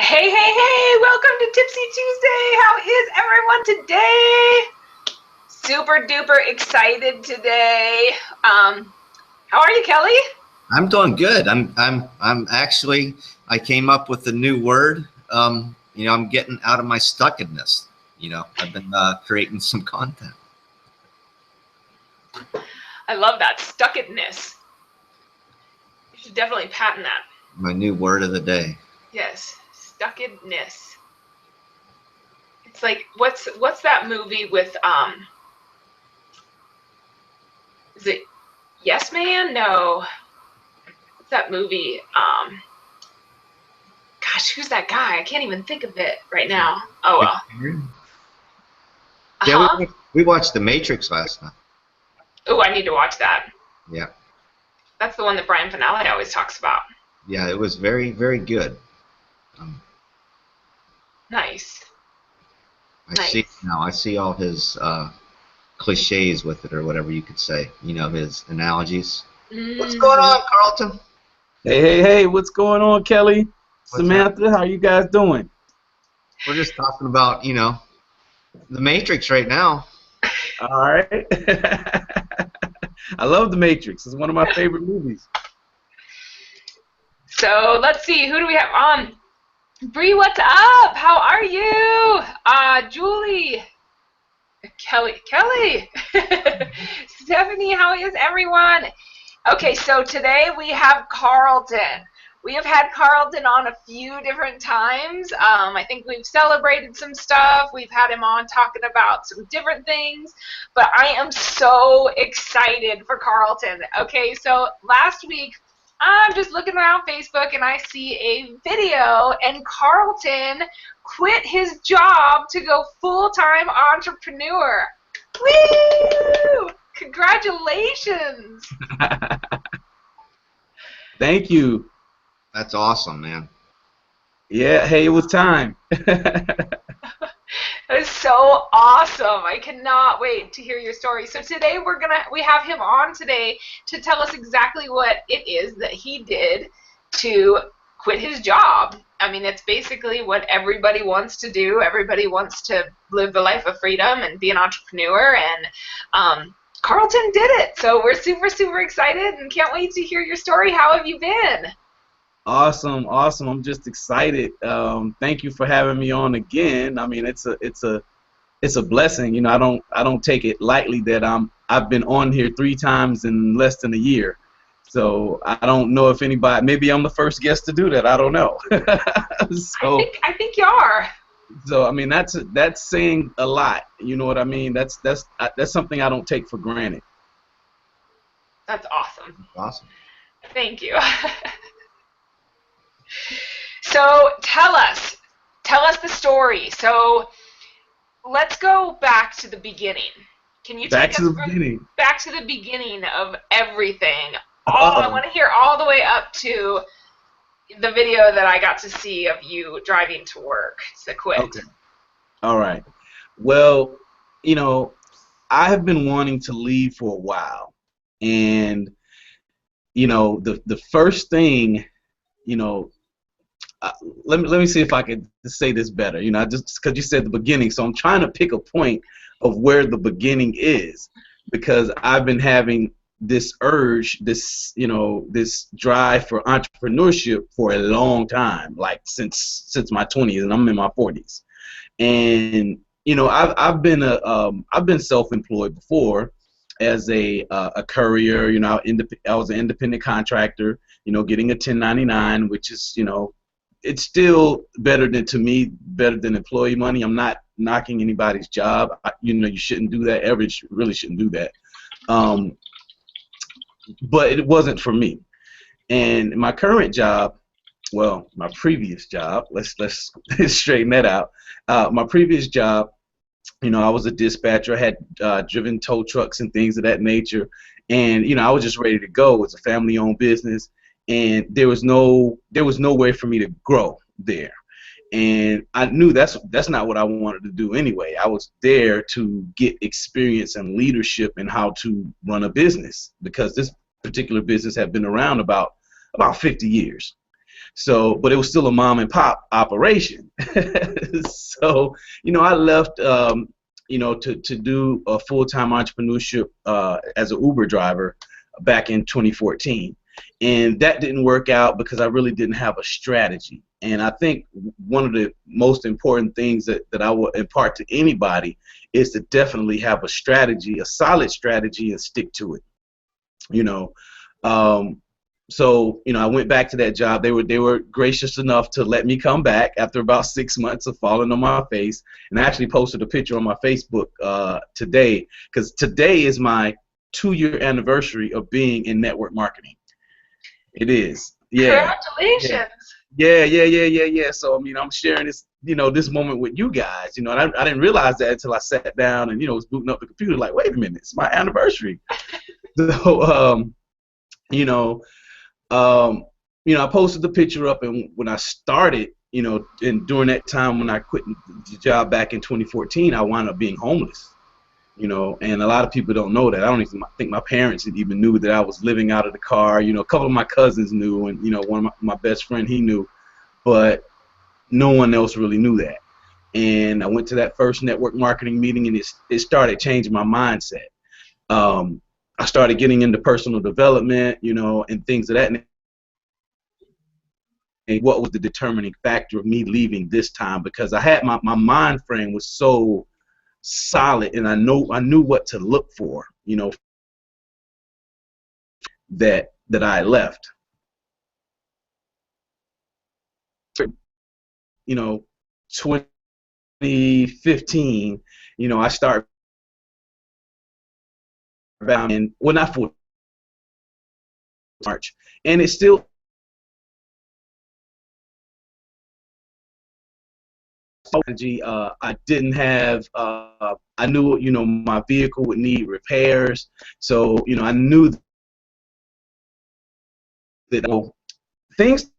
Hey, hey, hey! Welcome to Tipsy Tuesday! How is everyone today? Super duper excited today. How are you, Kelly? I'm doing good. I'm actually, I came up with a new word. I'm getting out of my stuckedness. I've been creating some content. I love that stuckedness. You should definitely patent that. My new word of the day. Yes, stuckedness. It's like what's that movie with is it Yes Man? No. What's that movie? Gosh, who's that guy? I can't even think of it right now. Oh well. Yeah, Uh-huh. we watched The Matrix last night. Oh, I need to watch that. Yeah. That's the one that Brian Finale always talks about. Yeah, it was very, very good. Um, Nice. I see Nice. now. I see all his cliches with it, or whatever you could say. His analogies. What's going Hmm. on, Carlton? Hey, what's going on, Kelly? What's happening? Samantha, how you guys doing? We're just talking about, The Matrix right now. All right. I love The Matrix. It's one of my favorite movies. So let's see. Who do we have on? Bree, what's up? How are you? Julie. Kelly. Stephanie, how is everyone? Okay, so today we have Carlton. We have had Carlton on a few different times. I think we've celebrated some stuff. We've had him on talking about some different things. But I am so excited for Carlton. Okay, so last week, I'm just looking around Facebook and I see a video, and Carlton quit his job to go full-time entrepreneur. Woo! Congratulations! Thank you. That's awesome, man. Yeah, hey, it was time. That is so awesome. I cannot wait to hear your story. So today we have him on today to tell us exactly what it is that he did to quit his job. I mean, it's basically what everybody wants to do. Everybody wants to live the life of freedom and be an entrepreneur, and Carlton did it. So we're super, super excited and can't wait to hear your story. How have you been? Awesome. I'm just excited. Thank you for having me on again. I mean, it's a blessing. I don't take it lightly that I've been on here 3 times in less than a year. So I don't know if anybody, maybe I'm the first guest to do that. I don't know. So I think you are. I mean, that's saying a lot. You know what I mean? That's something I don't take for granted. That's awesome. Awesome. Thank you. So tell us the story. So let's go back to the beginning. Can you Back take to us the beginning. back to the beginning of everything? I Uh-oh. want to hear all the way up to the video that I got to see of you driving to work to quit. Okay. All right. Well, you know, I have been wanting to leave for a while, and the first thing, you know, uh, let me see if I could say this better. Just because you said the beginning, so I'm trying to pick a point of where the beginning is, because I've been having this urge, this drive for entrepreneurship for a long time, like since my 20s, and I'm in my 40s. And I've been self-employed before as a courier. I was an independent contractor. Getting a 1099, which is it's still better than employee money. I'm not knocking anybody's job. You shouldn't do that ever. You really shouldn't do that. But it wasn't for me. And my current job, well, my previous job, let's straighten that out. My previous job, I was a dispatcher. I had driven tow trucks and things of that nature, and I was just ready to go. It's a family-owned business, and there was no way for me to grow there. And I knew that's not what I wanted to do anyway. I was there to get experience and leadership in how to run a business, because this particular business had been around about 50 years. So, but it was still a mom and pop operation. So, I left, to do a full-time entrepreneurship as an Uber driver back in 2014. And that didn't work out because I really didn't have a strategy. And I think one of the most important things that I will impart to anybody is to definitely have a strategy, a solid strategy, and stick to it. So I went back to that job. They were gracious enough to let me come back after about 6 months of falling on my face. And I actually posted a picture on my Facebook today, because today is my 2-year anniversary of being in network marketing. It is. Yeah. Congratulations. Yeah. So I'm sharing this, this moment with you guys. And I didn't realize that until I sat down and was booting up the computer. Like, wait a minute, it's my anniversary. So I posted the picture up, and when I started, and during that time when I quit the job back in 2014, I wound up being homeless. And a lot of people don't know that. I don't even think my parents even knew that I was living out of the car. A couple of my cousins knew, and one of my best friend, he knew, but no one else really knew that. And I went to that first network marketing meeting, and it started changing my mindset. I started getting into personal development, and things of that nature. And what was the determining factor of me leaving this time? Because I had my mind frame was so solid, and I knew what to look for, that I left. 2015, I started in, well, not for March, and it's still strategy. I didn't have. I knew, my vehicle would need repairs, so I knew that things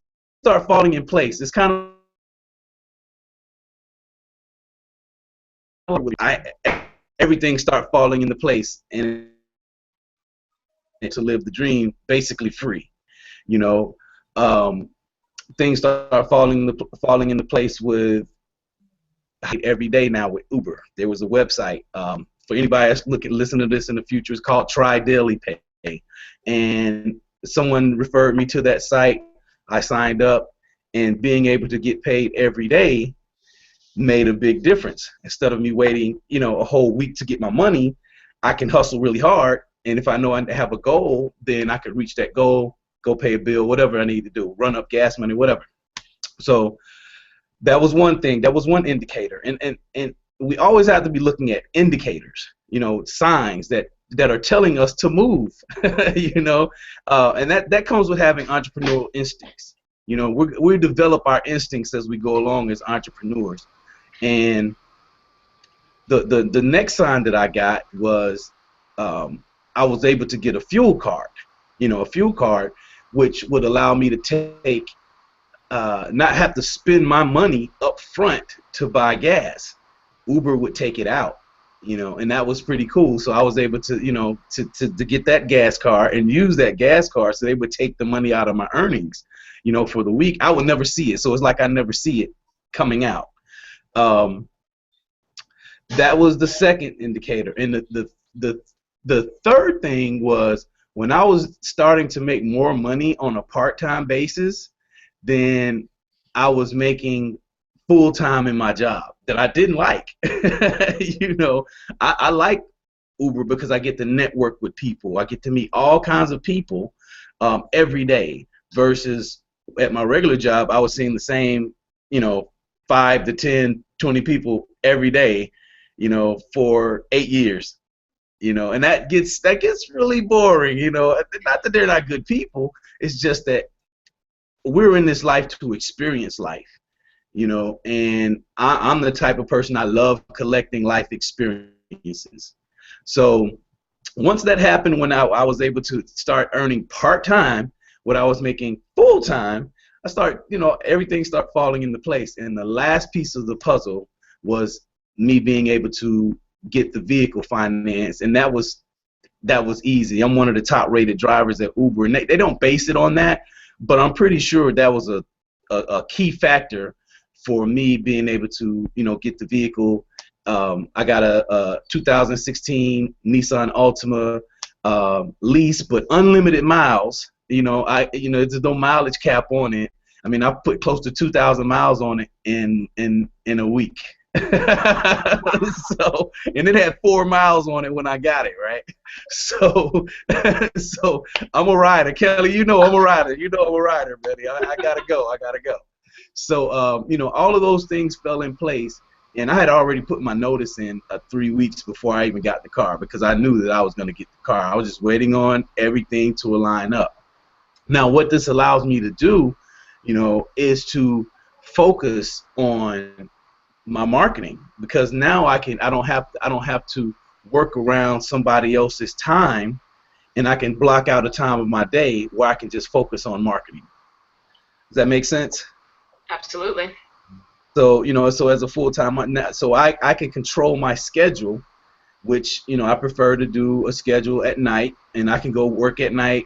start falling in place. It's kind of everything start falling into place, and to live the dream basically free. Things start falling into place with every day now with Uber. There was a website for anybody that's listen to this in the future. It's called Try Daily Pay, and someone referred me to that site. I signed up, and being able to get paid every day made a big difference. Instead of me waiting, a whole week to get my money, I can hustle really hard, and if I know I have a goal, then I could reach that goal, go pay a bill, whatever I need to do, run up gas money, whatever. So that was one thing. That was one indicator, and we always have to be looking at indicators, signs that are telling us to move, and that comes with having entrepreneurial instincts. We develop our instincts as we go along as entrepreneurs. And the next sign that I got was I was able to get a fuel card, which would allow me to take, not have to spend my money up front to buy gas. Uber would take it out, and that was pretty cool. So I was able to, to get that gas card and use that gas card, so they would take the money out of my earnings, for the week. I would never see it, so it's like I never see it coming out. That was the second indicator, and the third thing was when I was starting to make more money on a part-time basis than I was making full-time in my job that I didn't like. I like Uber because I get to network with people. I get to meet all kinds of people every day, versus at my regular job, I was seeing the same, 5 to 10, 20 people every day, for 8 years, and that gets really boring, not that they're not good people. It's just that we're in this life to experience life, and I'm the type of person, I love collecting life experiences. So once that happened, when I was able to start earning part-time what I was making full-time, I start, everything started falling into place. And the last piece of the puzzle was me being able to get the vehicle finance, and that was easy. I'm one of the top-rated drivers at Uber, and they don't base it on that, but I'm pretty sure that was a a key factor for me being able to, get the vehicle. I got a 2016 Nissan Altima lease, but unlimited miles. There's no mileage cap on it. I mean, I put close to 2,000 miles on it in a week. So, and it had 4 miles on it when I got it, right? So, so I'm a rider, Kelly. I'm a rider. I'm a rider, buddy. I gotta go. So, all of those things fell in place, and I had already put my notice in 3 weeks before I even got the car because I knew that I was going to get the car. I was just waiting on everything to align up. Now, what this allows me to do, is to focus on my marketing, because now I don't have to work around somebody else's time, and I can block out a time of my day where I can just focus on marketing. Does that make sense? Absolutely. So, so as a full-time, so I can control my schedule, which, I prefer to do a schedule at night, and I can go work at night,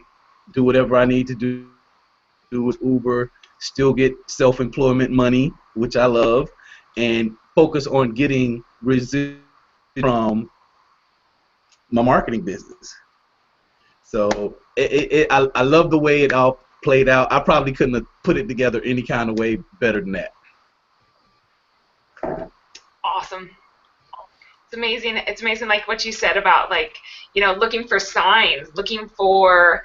do whatever I need to do with Uber, still get self-employment money, which I love, and focus on getting residual from my marketing business. So I love the way it all played out. I probably couldn't have put it together any kind of way better than that. Awesome. It's amazing. It's amazing, like what you said about, like, looking for signs, looking for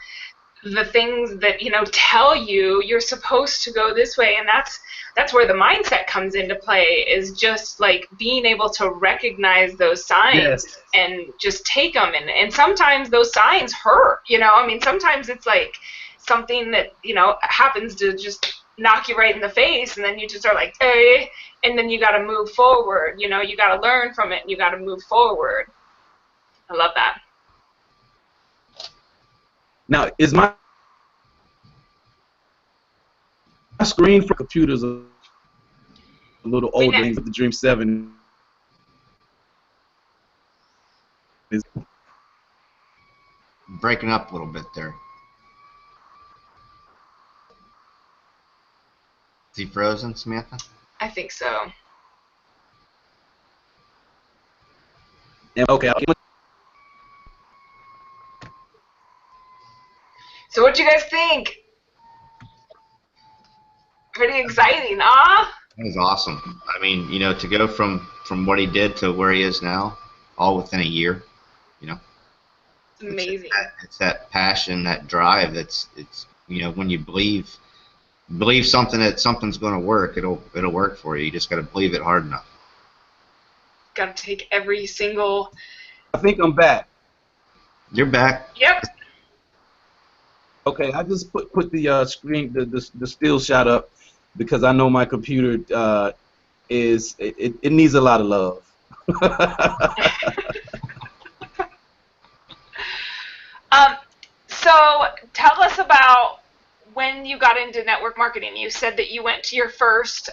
the things that, tell you you're supposed to go this way. And that's where the mindset comes into play, is just like being able to recognize those signs. Yes. And just take them. And sometimes those signs hurt, I mean, sometimes it's like something that, happens to just knock you right in the face, and then you just are like, hey, and then you got to move forward. You got to learn from it, and you got to move forward. I love that. Now, is my screen for computers a little older than the Dream 7? Is breaking up a little bit there. Is he frozen, Samantha? I think so. Okay. So what do you guys think? Pretty exciting, huh? That was awesome. I mean, to go from what he did to where he is now, all within a year, It's amazing. It's that passion, that drive. It's when you believe something, that something's going to work, it'll work for you. You just got to believe it hard enough. Got to take every single. I think I'm back. You're back. Yep. Okay, I just put the screen, the still shot up, because I know my computer it needs a lot of love. So tell us about when you got into network marketing. You said that you went to your first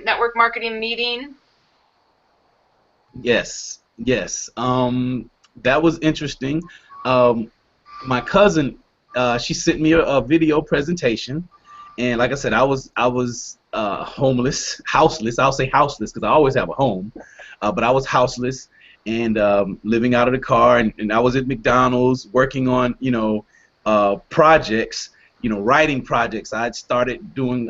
network marketing meeting. Yes. That was interesting. My cousin, she sent me a video presentation, and like I said, I was houseless. I'll say houseless because I always have a home, but I was houseless and living out of the car, and I was at McDonald's working on projects, writing projects. I had started doing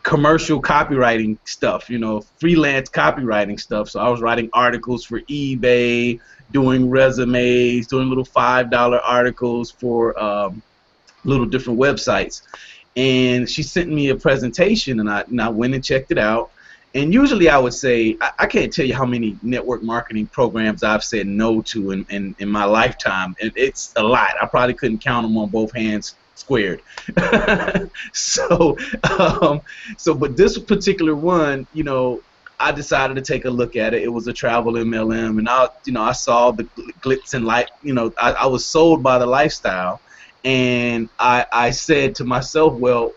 commercial copywriting stuff, freelance copywriting stuff. So I was writing articles for eBay, doing resumes, doing little $5 articles for little different websites. And she sent me a presentation, and I went and checked it out. And usually I would say, I can't tell you how many network marketing programs I've said no to in my lifetime. It's a lot. I probably couldn't count them on both hands squared. So but this particular one, I decided to take a look at it. It was a travel MLM, and I saw the glitz and light. I was sold by the lifestyle, and I said to myself, well,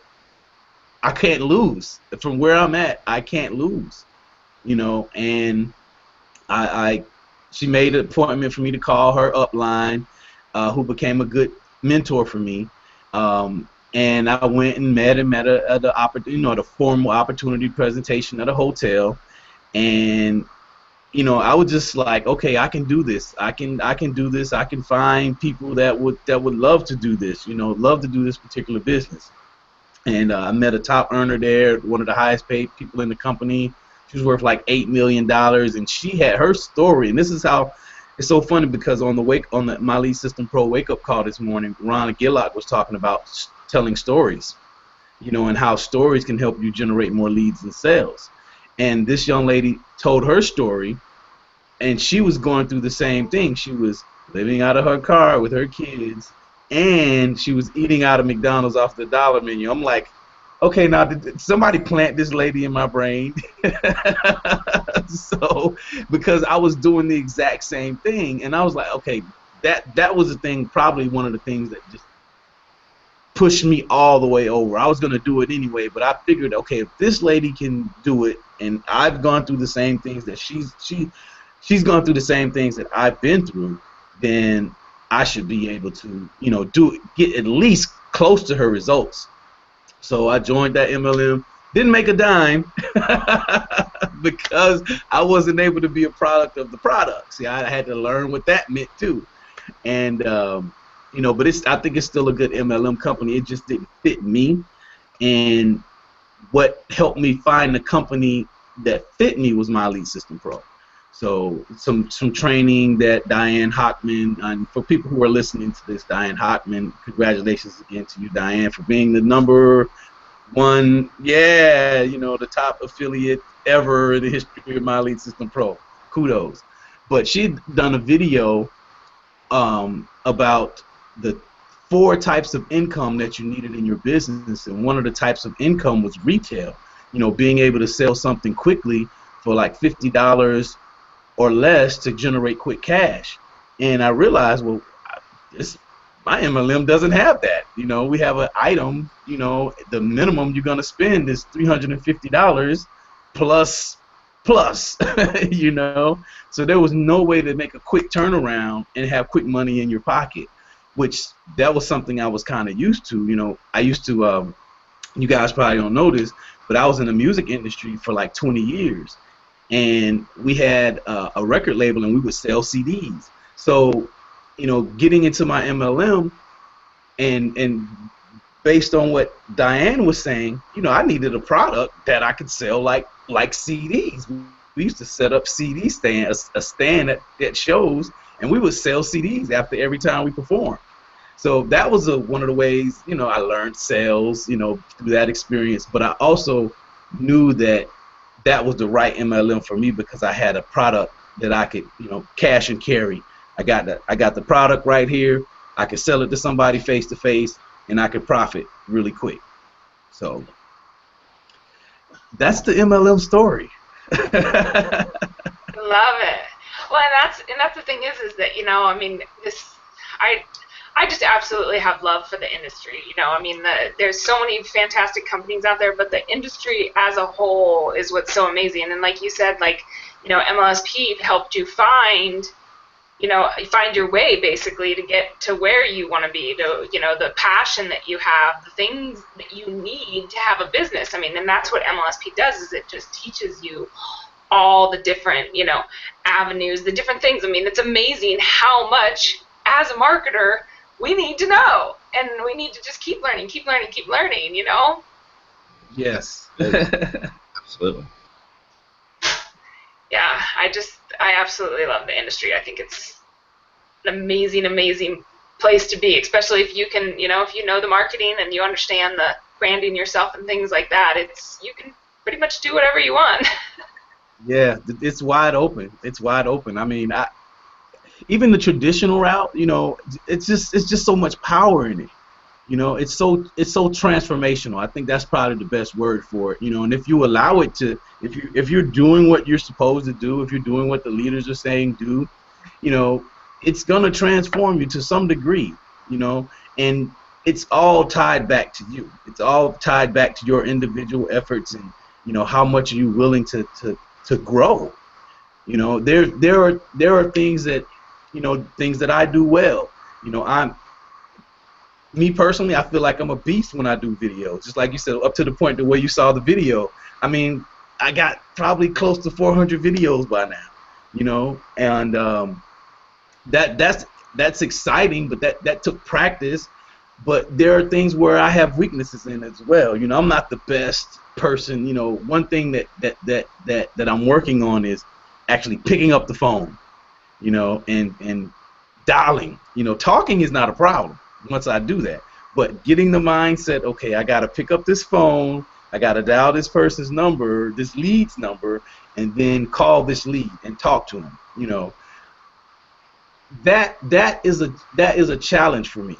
I can't lose. From where I'm at, I can't lose. And she made an appointment for me to call her upline, who became a good mentor for me. and I went and met him at the formal opportunity presentation at a hotel, and I was just like, okay, I can do this. I can do this. I can find people that would love to do this. Love to do this particular business. And I met a top earner there, one of the highest paid people in the company. She was worth like $8 million, and she had her story. And this is how it's so funny, because on the My Lead System Pro wake up call this morning, Ron Gillock was talking about telling stories, and how stories can help you generate more leads and sales. And this young lady told her story, and she was going through the same thing. She was living out of her car with her kids, and she was eating out of McDonald's off the dollar menu. I'm like, okay, now did somebody plant this lady in my brain? So, because I was doing the exact same thing, and I was like, okay, that was the thing, probably one of the things that just pushed me all the way over. I was going to do it anyway, but I figured, okay, if this lady can do it, and I've gone through the same things that she's gone through the same things that I've been through, then I should be able to, get at least close to her results. So I joined that MLM. Didn't make a dime because I wasn't able to be a product of the product. See, I had to learn what that meant too. And but I think it's still a good MLM company. It just didn't fit me. And what helped me find the company that fit me was My Lead System Pro. So some training that Diane Hockman, and for people who are listening to this, Diane Hockman, congratulations again to you, Diane, for being the #1, the top affiliate ever in the history of My Lead System Pro. Kudos. But she'd done a video about the 4 types of income that you needed in your business, and one of the types of income was retail. Being able to sell something quickly for like $50 or less to generate quick cash. And I realized, well, my MLM doesn't have that. We have an item, the minimum you're going to spend is $350 plus, So there was no way to make a quick turnaround and have quick money in your pocket, which that was something I was kind of used to. I used to, you guys probably don't know this, but I was in the music industry for like 20 years. And we had a record label, and we would sell CDs. So, getting into my MLM, and based on what Diane was saying, I needed a product that I could sell like CDs. We used to set up CD stand, a stand at shows, and we would sell CDs after every time we performed. So that was one of the ways, I learned sales, through that experience. But I also knew that was the right MLM for me, because I had a product that I could, cash and carry. I got the product right here. I could sell it to somebody face to face, and I could profit really quick. So that's the MLM story. Love it. Well, and that's the thing is that I just absolutely have love for the industry. There's so many fantastic companies out there, but the industry as a whole is what's so amazing. And like you said, MLSP helped you find your way, basically, to get to where you want to be, to, the passion that you have, the things that you need to have a business. And that's what MLSP does, is it just teaches you all the different, avenues, the different things. It's amazing how much, as a marketer, we need to know, and we need to just keep learning, Yes. Absolutely. Yeah, I absolutely love the industry. I think it's an amazing place to be, especially if you can, if you know the marketing and you understand the branding yourself and things like that. You can pretty much do whatever you want. Yeah, it's wide open. It's wide open. Even the traditional route, it's just so much power in it. It's so transformational. I think that's probably the best word for it. And if you allow it to, if you're doing what you're supposed to do, if you're doing what the leaders are saying do, it's gonna transform you to some degree. And it's all tied back to you. It's all tied back to your individual efforts, and how much are you willing to grow. There are things that things that I do well. me personally, I feel like I'm a beast when I do videos. Just like you said, up to the point the way you saw the video. I mean, I got probably close to 400 videos by now, you know, and that's exciting, but that took practice. But there are things where I have weaknesses in as well. You know, I'm not the best person. You know, one thing that I'm working on is actually picking up the phone, you know, and dialing. You know, talking is not a problem once I do that. But getting the mindset, okay, I got to pick up this phone, I got to dial this person's number, this lead's number, and then call this lead and talk to him. You know, that is a challenge for me.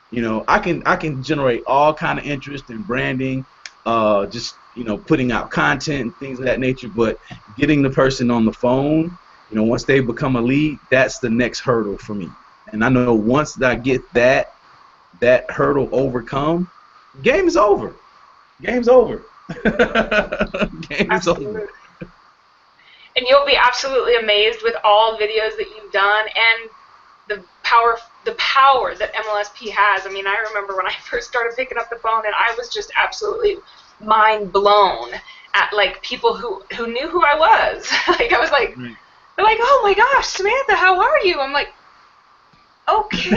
You know, I can generate all kind of interest in branding, just, you know, putting out content and things of that nature. But getting the person on the phone, you know, once they become a lead, that's the next hurdle for me. And I know once I get that hurdle overcome, game is over. Game's over. Game is over. And you'll be absolutely amazed with all videos that you've done and the power that MLSP has. I mean, I remember when I first started picking up the phone, and I was just absolutely mind blown at like people who knew who I was. Like I was like, they're like, oh my gosh, Samantha, how are you? I'm like, okay.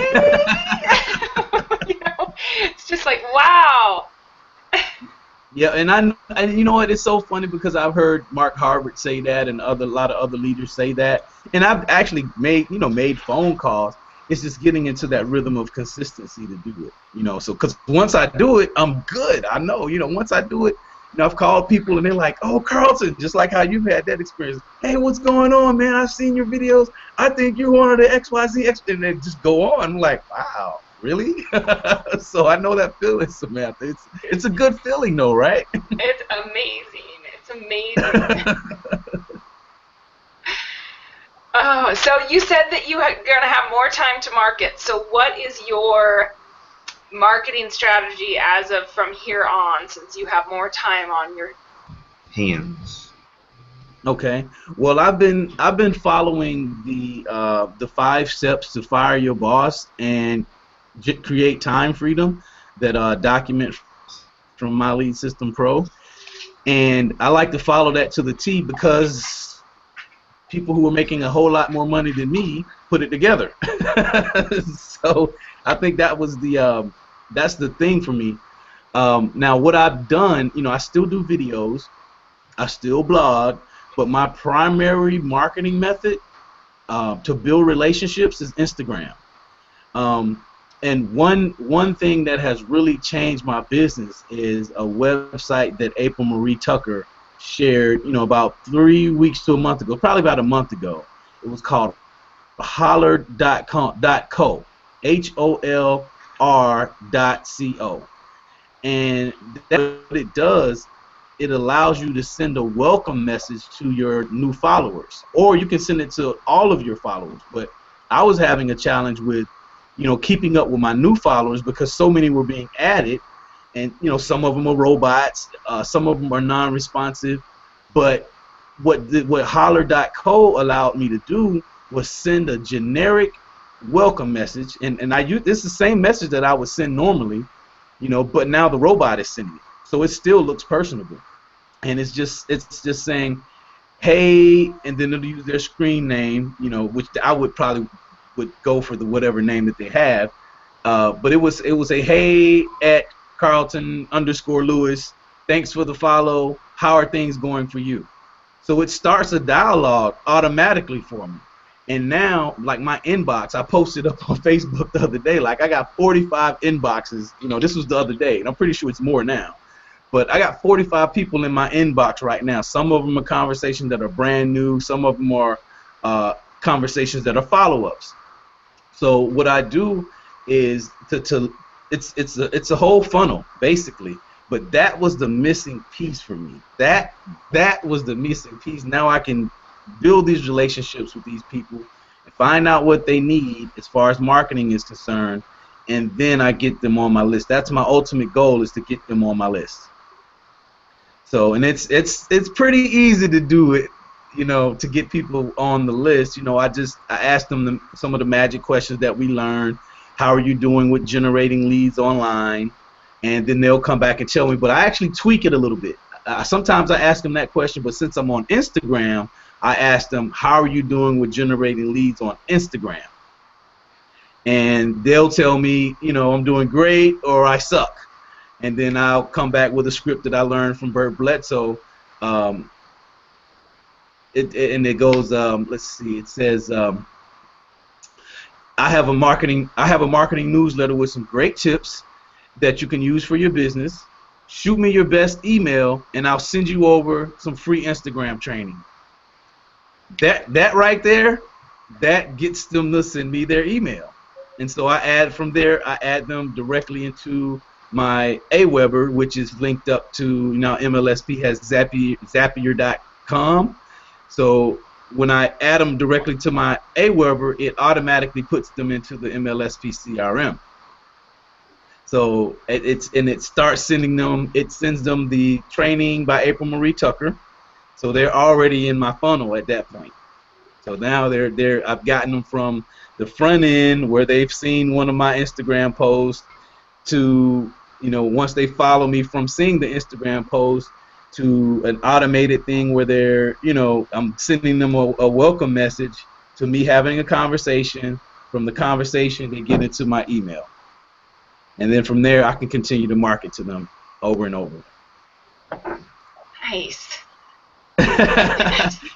You know, it's just like, wow. Yeah, and you know what? It's so funny because I've heard Mark Harvard say that, and a lot of other leaders say that, and I've actually made phone calls. It's just getting into that rhythm of consistency to do it, you know. So, because once I do it, I'm good. I know, you know, once I do it, you know, I've called people and they're like, "Oh, Carlton," just like how you've had that experience. Hey, what's going on, man? I've seen your videos. I think you're one of the XYZ, and they just go on. I'm like, wow. Really? So I know that feeling, Samantha. It's a good feeling, though, right? It's amazing. It's amazing. Oh, so you said that you're going to have more time to market. So what is your marketing strategy as of from here on, since you have more time on your hands? Okay. Well, I've been following the 5 steps to fire your boss and create time freedom that document from My Lead System Pro, and I like to follow that to the T because people who are making a whole lot more money than me put it together. So I think that was that's the thing for me. Now what I've done, you know, I still do videos, I still blog, but my primary marketing method to build relationships is Instagram. And one thing that has really changed my business is a website that April Marie Tucker shared, you know, about 3 weeks to a month ago, probably about a month ago. It was called holler.co, HOLR.co. And what it does, it allows you to send a welcome message to your new followers, or you can send it to all of your followers. But I was having a challenge with, you know, keeping up with my new followers because so many were being added, and, you know, some of them are robots, some of them are non-responsive. But what holler.co allowed me to do was send a generic welcome message, and I use this is the same message that I would send normally, you know, but now the robot is sending it, so it still looks personable, and it's just saying, hey, and then it'll use their screen name, you know, which I would go for the whatever name that they have, but it was a hey at Carlton_Lewis, thanks for the follow, how are things going for you? So it starts a dialogue automatically for me. And now, like my inbox, I posted up on Facebook the other day, like I got 45 inboxes, you know, this was the other day, and I'm pretty sure it's more now. But I got 45 people in my inbox right now. Some of them are conversations that are brand new, some of them are conversations that are follow-ups. So what I do is it's a whole funnel basically, but that was the missing piece for me. That was the missing piece. Now I can build these relationships with these people and find out what they need as far as marketing is concerned, and then I get them on my list. That's my ultimate goal, is to get them on my list. So, and it's pretty easy to do it, you know, to get people on the list. You know, I asked them some of the magic questions that we learned. how are you doing with generating leads online? And then they'll come back and tell me. But I actually tweak it a little bit. Sometimes I ask them that question, but since I'm on Instagram, I ask them, how are you doing with generating leads on Instagram? And they'll tell me, I'm doing great or I suck. And then I'll come back with a script that I learned from Bert Bledsoe. It goes, let's see, it says, I have a marketing newsletter with some great tips that you can use for your business. Shoot me your best email, and I'll send you over some free Instagram training. That right there, that gets them to send me their email. And so I add them directly into my Aweber, which is linked up to, MLSP has Zapier.com. So when I add them directly to my Aweber, it automatically puts them into the MLSP CRM. So it starts sending them. It sends them the training by April Marie Tucker. So they're already in my funnel at that point. So now I've gotten them from the front end where they've seen one of my Instagram posts to, once they follow me from seeing the Instagram post to an automated thing where they're, I'm sending them a welcome message to me having a conversation. From the conversation, they get into my email. And then from there, I can continue to market to them over and over. Nice.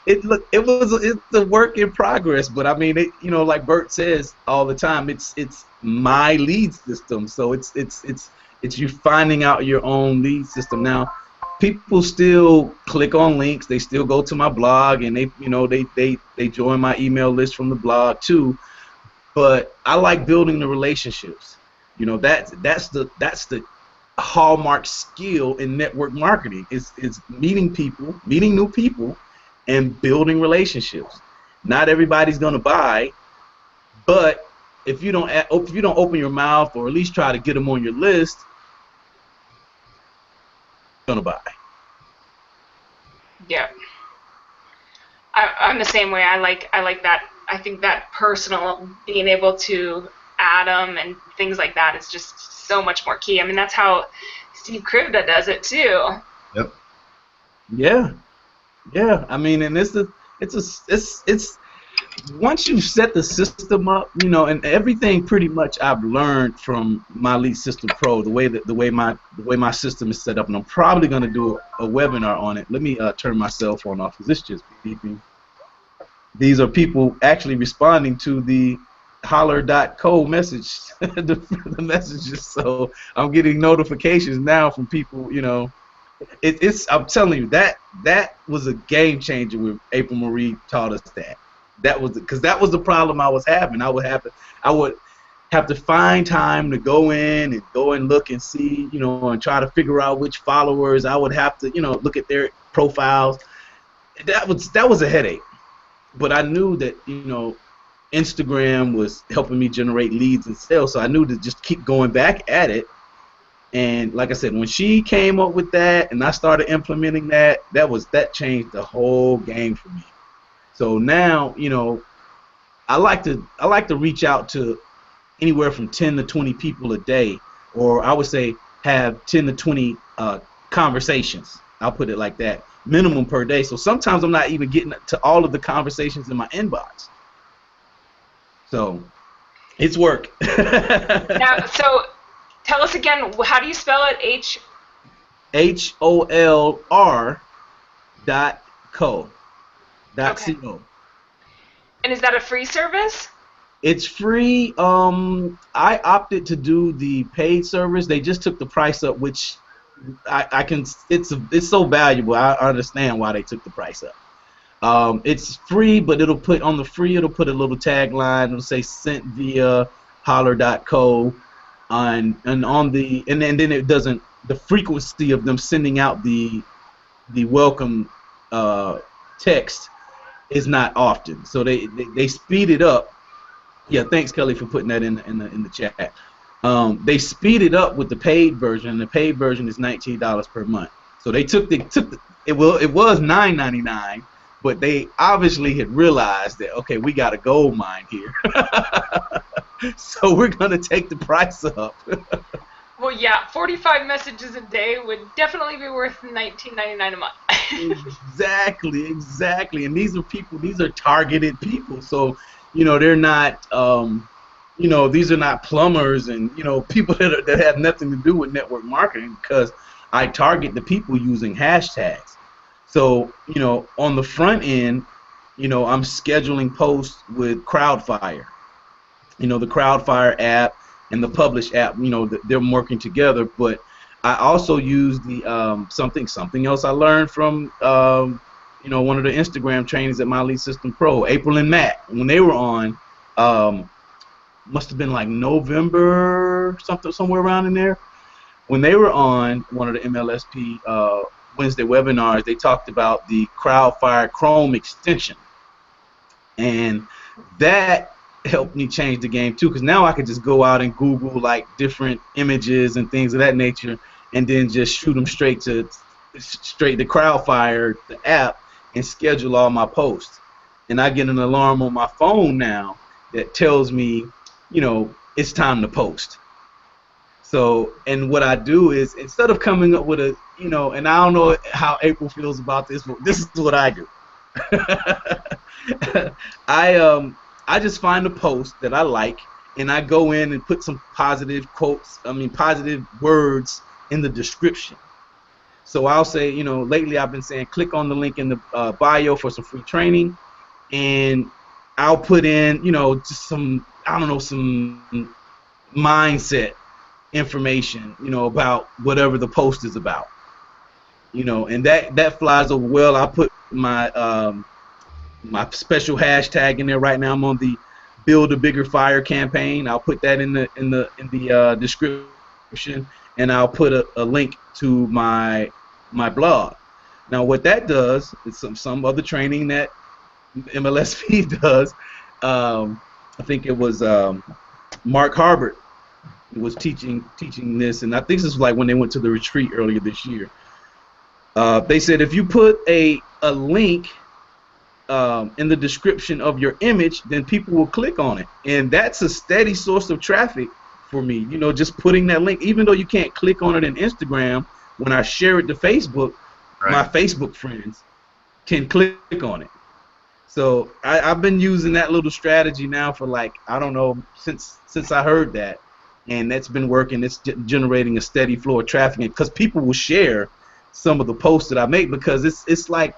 It's a work in progress, but I mean, like Bert says all the time, it's my lead system. So it's you finding out your own lead system. Now, people still click on links. They still go to my blog, and they join my email list from the blog too. But I like building the relationships. That's the hallmark skill in network marketing is meeting new people, and building relationships. Not everybody's gonna buy, but if you don't open your mouth or at least try to get them on your list, they're gonna buy. Yeah, I'm the same way. I like that. I think that personal, being able to add them and things like that is just so much more key. I mean, that's how Steve Krivda does it too. Yep. Yeah. I mean, and it's once you set the system up, and everything pretty much I've learned from my Lead System Pro, the way my system is set up, and I'm probably going to do a webinar on it. Let me turn my cell phone off because this just beeping. These are people actually responding to the holler.co message, the messages. So I'm getting notifications now from people. I'm telling you that was a game changer when April Marie taught us that. That was the problem I was having. I would have to find time to go in and look and see, and try to figure out which followers. I would have to, look at their profiles. That was a headache. But I knew that, Instagram was helping me generate leads and sales, so I knew to just keep going back at it. And like I said, when she came up with that and I started implementing that changed the whole game for me. So now, I like to reach out to anywhere from 10 to 20 people a day, or I would say have 10 to 20 conversations. I'll put it like that, minimum per day. So sometimes I'm not even getting to all of the conversations in my inbox. So it's work. Now, so tell us again, how do you spell it? HOLR.co. Okay. .co. And is that a free service? It's free. I opted to do the paid service. They just took the price up, which I can. It's so valuable. I understand why they took the price up. It's free, but it'll put a little tagline. It'll say sent via holler.co, and then it doesn't. The frequency of them sending out the welcome text is not often, so they speed it up. Yeah, thanks Kelly for putting that in the chat. They speed it up with the paid version. The paid version is $19 per month. So it was $9.99, but they obviously had realized that, okay, we got a gold mine here. So we're going to take the price up. Well, yeah, 45 messages a day would definitely be worth $19.99 a month. Exactly. And these are targeted people. So, they're not, these are not plumbers and, people that have nothing to do with network marketing, because I target the people using hashtags. So, on the front end, I'm scheduling posts with Crowdfire. The Crowdfire app and the Publish app, they're working together. But I also use the something else I learned from one of the Instagram trainings at My Lead System Pro, April and Matt, when they were on, must have been like November, somewhere around in there. When they were on one of the MLSP Wednesday webinars, they talked about the Crowdfire Chrome extension, and that helped me change the game too, because now I could just go out and Google like different images and things of that nature, and then just shoot them straight to Crowdfire, the app, and schedule all my posts. And I get an alarm on my phone now that tells me, it's time to post. So, and what I do is, instead of coming up with and I don't know how April feels about this, but this is what I do. I just find a post that I like, and I go in and put some positive words in the description. So I'll say, lately I've been saying, click on the link in the bio for some free training, and I'll put in, just some mindset information, about whatever the post is about, and that flies over well. I put my special hashtag in there right now. I'm on the Build a Bigger Fire campaign. I'll put that in the description, and I'll put a link to my blog. Now, what that does is some other training that MLSP does. I think it was Mark Harbert was teaching this, and I think this was like when they went to the retreat earlier this year. They said if you put a link in the description of your image, then people will click on it, and that's a steady source of traffic for me. Just putting that link, even though you can't click on it in Instagram, when I share it to Facebook, right, my Facebook friends can click on it. So I've been using that little strategy now for since I heard that, and that's been working. It's generating a steady flow of traffic, because people will share some of the posts that I make, because it's like,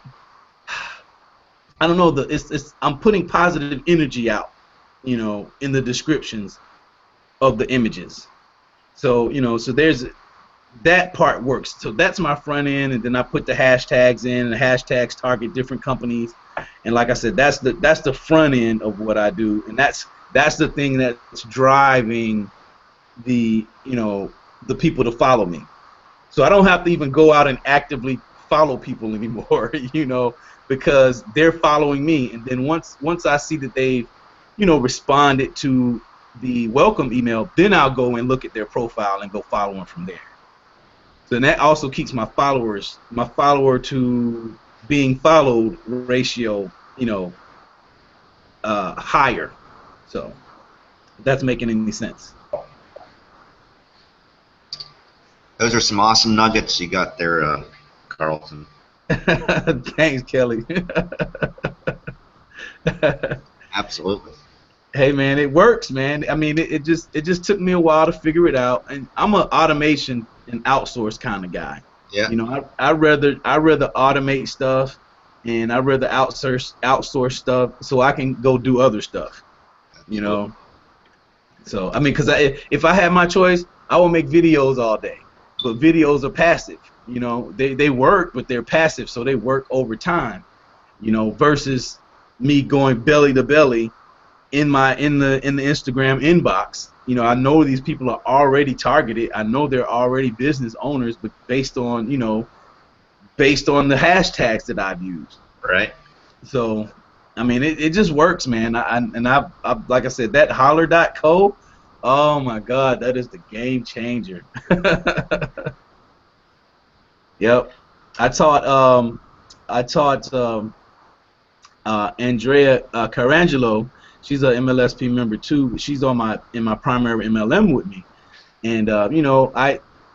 I don't know, I'm putting positive energy out, in the descriptions of the images. So, so there's that part works. So that's my front end, and then I put the hashtags in, and the hashtags target different companies. And like I said, that's the front end of what I do, and that's the thing that's driving the people to follow me. So I don't have to even go out and actively follow people anymore, because they're following me. And then once I see that they've, responded to the welcome email, then I'll go and look at their profile and go follow them from there. So that also keeps my follower to being followed ratio, higher. So if that's making any sense. Those are some awesome nuggets you got there, Carlton. Thanks, Kelly. Absolutely. Hey, man, it works, man. I mean, it just took me a while to figure it out, and I'm an automation and outsource kind of guy. Yeah. I rather automate stuff, and I rather outsource stuff so I can go do other stuff. So I mean, because if I had my choice, I would make videos all day. But videos are passive. They work, but they're passive, so they work over time. Versus me going belly to belly in the Instagram inbox. I know these people are already targeted. I know they're already business owners, but based on the hashtags that I've used. Right. So, I mean, it just works, man. I've like I said, that holler.co, oh my God, that is the game changer. Yep. I taught Andrea Carangelo. She's a MLSP member too. She's on in my primary MLM with me, and you know,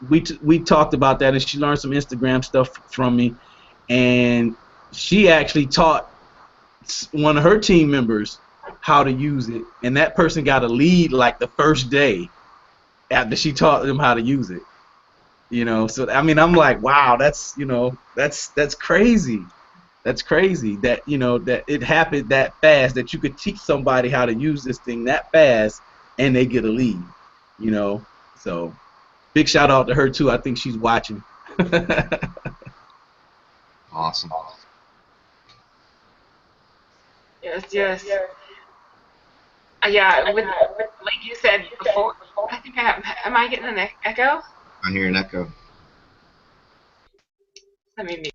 we talked about that, and she learned some Instagram stuff from me, and she actually taught one of her team members how to use it, and that person got a lead like the first day after she taught them how to use it. You know, so I mean, I'm like, wow, that's, you know, that's crazy. That's crazy that, you know, that it happened that fast, that you could teach somebody how to use this thing that fast and they get a lead, you know. So big shout out to her too. I think she's watching. Awesome. Yes, yes. Yeah, like you said before, I think am I getting an echo? I hear an echo. Let me mute.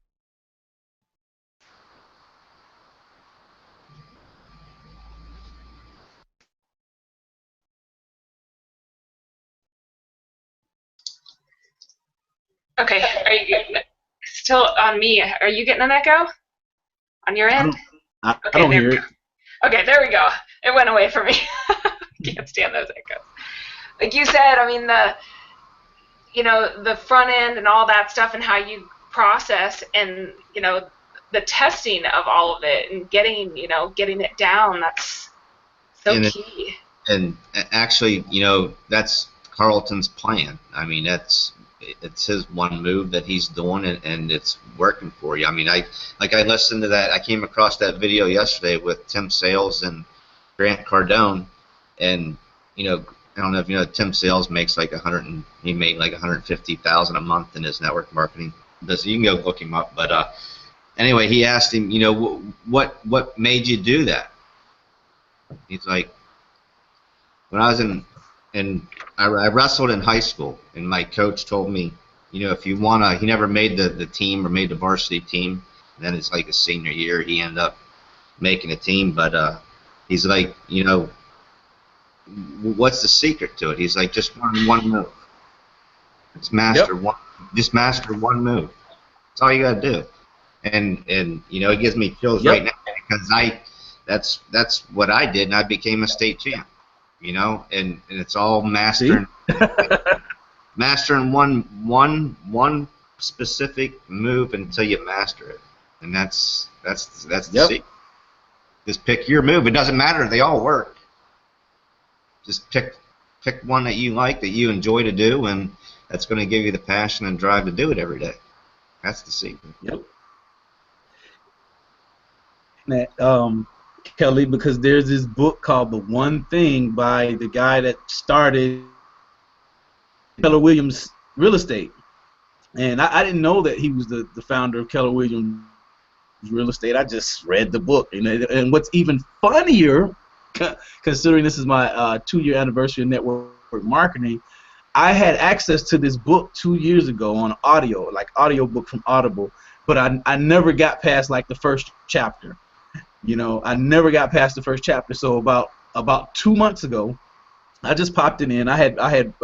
Okay, are you still on me? Are you getting an echo on your end? I Okay, don't there hear we it. go. Okay, there we go. It went away from me. Can't stand those echoes. Like you said, I mean, the front end and all that stuff, and how you process, and the testing of all of it, and getting it down, that's so And key. and actually, that's Carlton's plan. I mean, it's his one move that he's doing, and it's working for you. I mean, I listened to that. I came across that video yesterday with Tim Sales and Grant Cardone, and I don't know if you know, Tim Sales makes like he made like 150,000 a month in his network marketing business. You can go look him up, but anyway, he asked him, what made you do that? He's like, when I was I wrestled in high school, and my coach told me, if you wanna, he never made the team or made the varsity team. And then it's like his senior year, he ended up making a team, but he's like, what's the secret to it? He's like, just one move. Just master one move. That's all you gotta do. And it gives me chills right now, because that's what I did, and I became a state champ. And it's all mastering one specific move until you master it, and that's the secret. Just pick your move. It doesn't matter; they all work. Just pick one that you like, that you enjoy to do, and that's going to give you the passion and drive to do it every day. That's the secret. Yep. That, Kelly, because there's this book called The One Thing by the guy that started Keller Williams Real Estate, and I didn't know that he was the founder of Keller Williams Real Estate. I just read the book, and what's even funnier, considering this is my 2-year anniversary of network marketing, I had access to this book 2 years ago on audio, like audio book from Audible, but I never got past like the first chapter. I never got past the first chapter. So about 2 months ago, I just popped it in. I had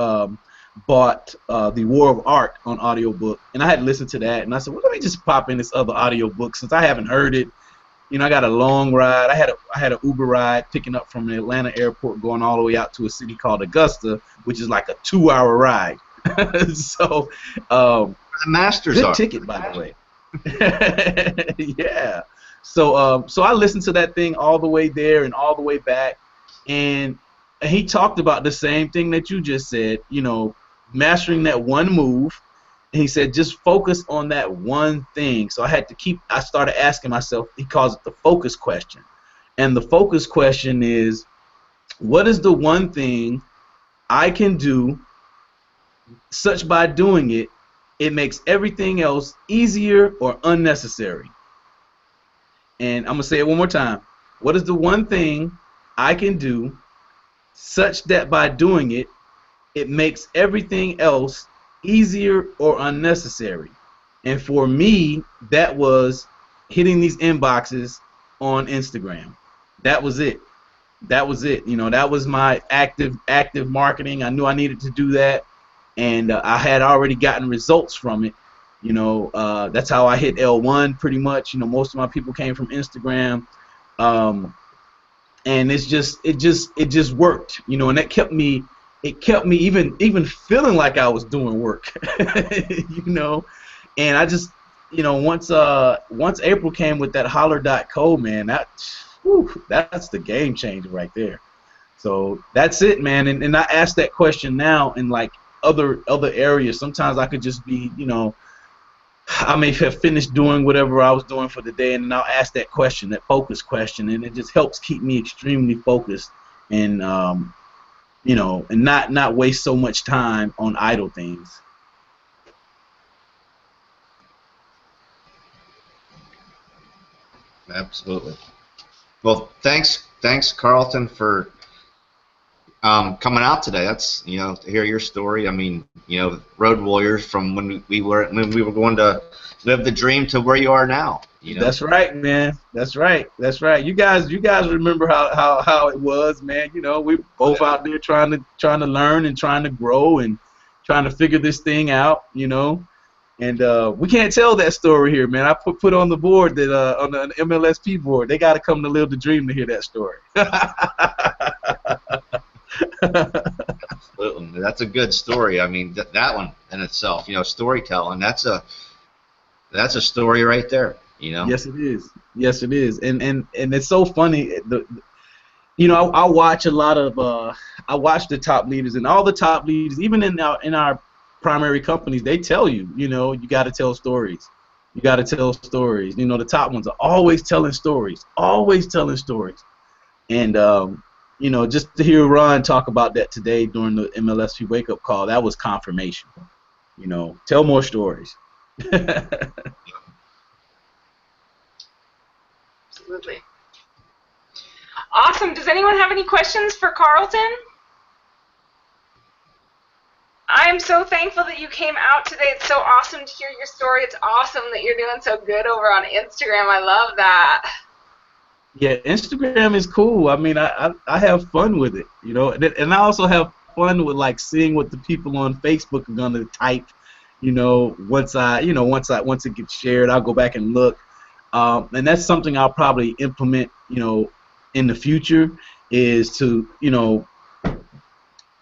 bought The War of Art on audiobook, and I had listened to that, and I said, well, let me just pop in this other audiobook since I haven't heard it. I got a long ride. I had an Uber ride picking up from the Atlanta airport, going all the way out to a city called Augusta, which is like a 2-hour ride. So the masters good ticket, by the way. Yeah. So I listened to that thing all the way there and all the way back, and he talked about the same thing that you just said, mastering that one move. And he said, just focus on that one thing. So I started asking myself, he calls it the focus question. And the focus question is, what is the one thing I can do such by doing it, it makes everything else easier or unnecessary? And I'm going to say it one more time. What is the one thing I can do such that by doing it, it makes everything else easier or unnecessary? And for me, that was hitting these inboxes on Instagram. That was it. That was my active marketing. I knew I needed to do that, and I had already gotten results from it. That's how I hit L1 pretty much. Most of my people came from Instagram. And it just worked, you know, and it kept me even feeling like I was doing work, you know, and I just, you know, once April came with that holler.co, man, that's the game changer right there. So that's it, man. And I ask that question now in like other areas. Sometimes I could just be, you know, I may have finished doing whatever I was doing for the day, and then I'll ask that question, that focus question, and it just helps keep me extremely focused and you know, and not waste so much time on idle things. Absolutely. Well, thanks, Carlton, for coming out today. That's, you know, to hear your story. I mean, you know, road warriors from when we were going to live the dream to where you are now. You know. That's right, man. That's right. That's right. You guys remember how it was, man. You know, we both out there trying to learn and trying to grow and trying to figure this thing out. You know. And we can't tell that story here, man. I put on the board that on the MLSP board, they got to come to Live the Dream to hear that story. Absolutely. That's a good story. I mean, that one in itself, you know, storytelling. That's a story right there. You know. Yes, it is. Yes, it is. And it's so funny. You know, I watch a lot of I watch the top leaders, and all the top leaders, even in our primary companies, they tell you, you know, you got to tell stories. You got to tell stories. You know, the top ones are always telling stories, And, you know, just to hear Ron talk about that today during the MLSP wake-up call, that was confirmation. You know, tell more stories. Absolutely. Awesome. Does anyone have any questions for Carlton? I am so thankful that you came out today. It's so awesome to hear your story. It's awesome that you're doing so good over on Instagram. I love that. Yeah, Instagram is cool. I mean, I have fun with it, you know, and I also have fun with like seeing what the people on Facebook are gonna type, you know, once it gets shared, I'll go back and look, and that's something I'll probably implement, you know, in the future, is to, you know,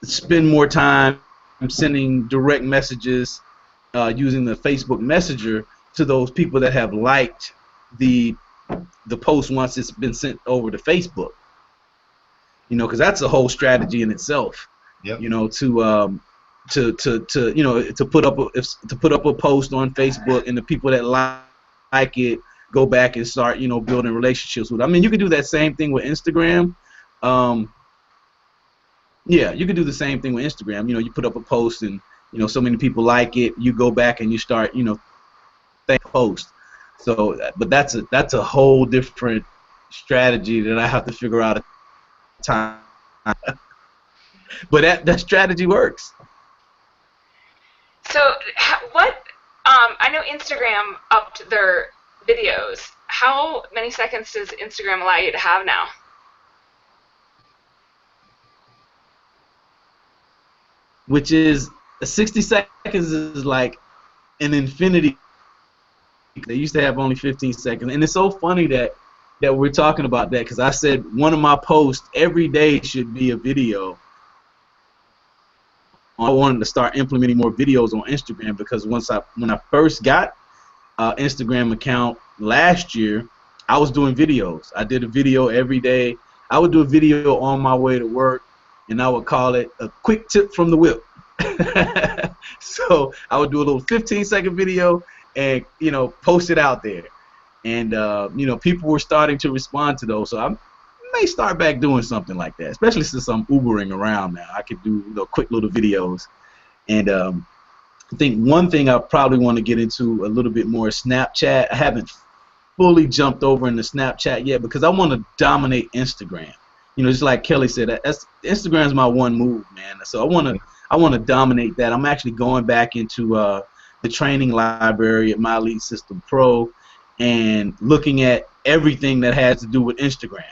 spend more time sending direct messages using the Facebook Messenger to those people that have liked the post once it's been sent over to Facebook. You know, because that's a whole strategy in itself. Yep. You know, to you know, to put up a post on Facebook, and the people that like it go back and start, you know, building relationships with it. I mean, you can do that same thing with Instagram. Yeah, you can do the same thing with Instagram. You know, you put up a post and, you know, so many people like it, you go back and you start, you know, post. So, but that's a whole different strategy that I have to figure out a time. But that strategy works. So, what? I know Instagram upped their videos. How many seconds does Instagram allow you to have now? Which is 60 seconds is like an infinity. They used to have only 15 seconds, and it's so funny that we're talking about that, because I said one of my posts every day should be a video. I wanted to start implementing more videos on Instagram, because when I first got Instagram account last year, I was doing videos. I did a video every day. I would do a video on my way to work, and I would call it a quick tip from the whip. So I would do a little 15-second video and, you know, post it out there. And, you know, people were starting to respond to those. So I may start back doing something like that, especially since I'm Ubering around now. I could do, you know, quick little videos. And I think one thing I probably want to get into a little bit more is Snapchat. I haven't fully jumped over into Snapchat yet, because I want to dominate Instagram. You know, just like Kelly said, Instagram is my one move, man. So I want to dominate that. I'm actually going back into the training library at My Elite System Pro and looking at everything that has to do with Instagram.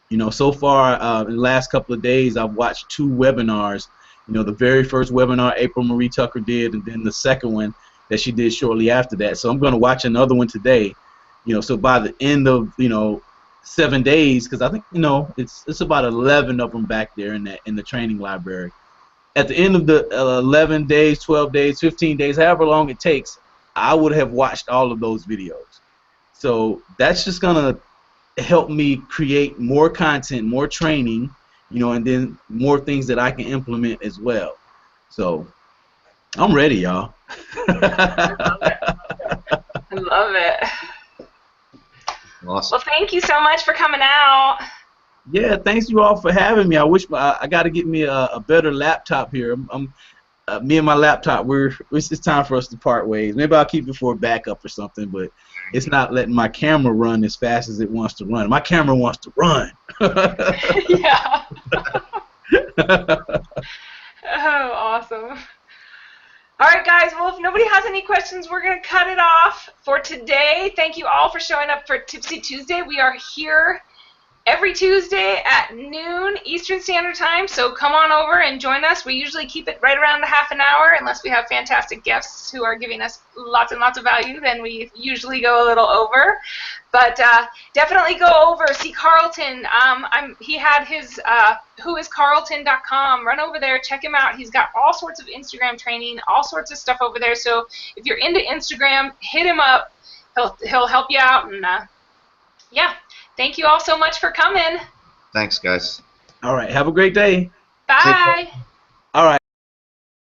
You know, so far in the last couple of days, I've watched 2 webinars. You know, the very first webinar April Marie Tucker did, and then the second one that she did shortly after that. So I'm going to watch another one today. You know, so by the end of, you know, 7 days, because I think it's about 11 of them back there in the training library. At the end of the 11 days, 12 days, 15 days, however long it takes, I would have watched all of those videos. So that's just gonna help me create more content, more training, and then more things that I can implement as well. So I'm ready, y'all. I love it. Awesome. Well, thank you so much for coming out. Yeah, thanks you all for having me. I wish I got to get me a better laptop here. Me and my laptop, it's time for us to part ways. Maybe I'll keep it for a backup or something, but it's not letting my camera run as fast as it wants to run. My camera wants to run. Yeah. Oh, awesome. All right, guys. Well, if nobody has any questions, we're going to cut it off for today. Thank you all for showing up for Tipsy Tuesday. We are here every Tuesday at noon Eastern Standard Time, so come on over and join us. We usually keep it right around the half an hour, unless we have fantastic guests who are giving us lots and lots of value, then we usually go a little over. But definitely go over, see Carlton. He had his whoiscarlton.com. Run over there, check him out. He's got all sorts of Instagram training, all sorts of stuff over there. So if you're into Instagram, hit him up. He'll help you out, and yeah. Thank you all so much for coming. Thanks, guys. All right. Have a great day. Bye.